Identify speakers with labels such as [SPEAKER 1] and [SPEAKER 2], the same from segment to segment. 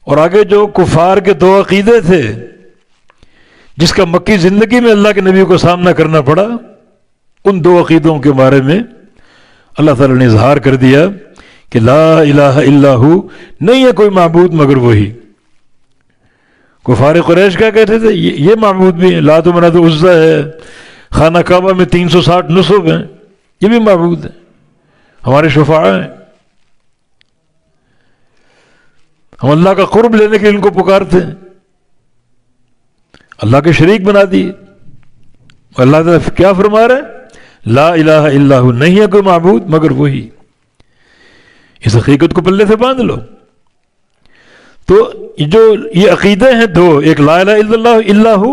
[SPEAKER 1] اور آگے جو کفار کے دو عقیدے تھے جس کا مکی زندگی میں اللہ کے نبی کو سامنا کرنا پڑا، ان دو عقیدوں کے بارے میں اللہ تعالیٰ نے اظہار کر دیا کہ لا الہ الا ہو، نہیں ہے کوئی معبود مگر وہی۔ کفار قریش کیا کہتے تھے؟ یہ معبود بھی ہیں، لات و منات و عزا ہے، خانہ کعبہ میں 360 نصب ہیں، یہ بھی معبود ہیں، ہمارے شفاعہ ہیں، ہم اللہ کا قرب لینے کے لیے ان کو پکارتے ہیں، اللہ کے شریک بنا دیے۔ اللہ تعالیٰ کیا فرما رہے ہیں؟ لا الہ الا ہو، نہیں ہے کوئی معبود مگر وہی۔ اس حقیقت کو پلے سے باندھ لو۔ تو جو یہ عقیدے ہیں دو، ایک لا الہ الا اللہ الا ہو،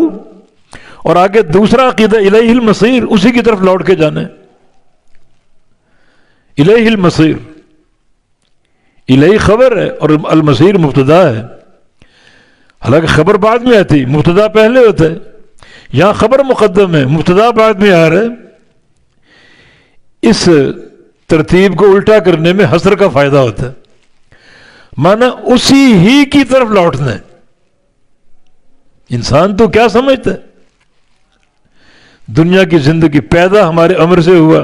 [SPEAKER 1] اور آگے دوسرا عقیدہ الیہ المصیر، اسی کی طرف لوٹ کے جانا ہے۔ الیہ المصیر، الیہ خبر ہے اور المصیر مبتدا ہے، حالانکہ خبر بعد میں آتی، مبتدا پہلے ہوتا ہے، یہاں خبر مقدم ہے، مبتدا بعد میں آ رہا ہے۔ اس ترتیب کو الٹا کرنے میں حصر کا فائدہ ہوتا ہے، مانا اسی ہی کی طرف لوٹنا ہے۔ انسان تو کیا سمجھتا ہے؟ دنیا کی زندگی پیدا ہمارے امر سے ہوا،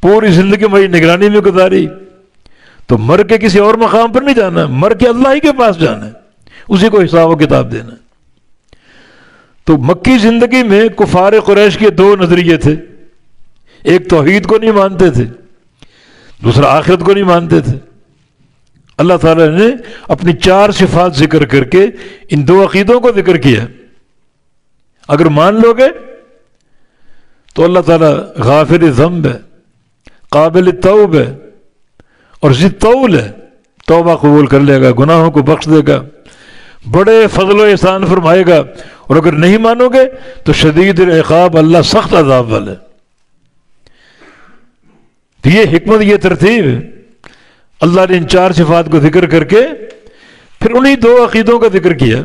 [SPEAKER 1] پوری زندگی ہماری نگرانی میں گزاری، تو مر کے کسی اور مقام پر نہیں جانا، مر کے اللہ ہی کے پاس جانا ہے، اسی کو حساب و کتاب دینا ہے۔ تو مکی زندگی میں کفار قریش کے دو نظریے تھے، ایک توحید کو نہیں مانتے تھے، دوسرا آخرت کو نہیں مانتے تھے۔ اللہ تعالیٰ نے اپنی 4 صفات ذکر کر کے ان دو عقیدوں کو ذکر کیا۔ اگر مان لو گے تو اللہ تعالیٰ غافر ذنب ہے، قابل توب ہے اور ذی طول ہے، توبہ قبول کر لے گا، گناہوں کو بخش دے گا، بڑے فضل و احسان فرمائے گا۔ اور اگر نہیں مانو گے تو شدید العقاب، اللہ سخت عذاب والا ہے۔ تو یہ حکمت، یہ ترتیب ہے۔ اللہ نے ان 4 صفات کو ذکر کر کے پھر انہی دو عقیدوں کا ذکر کیا۔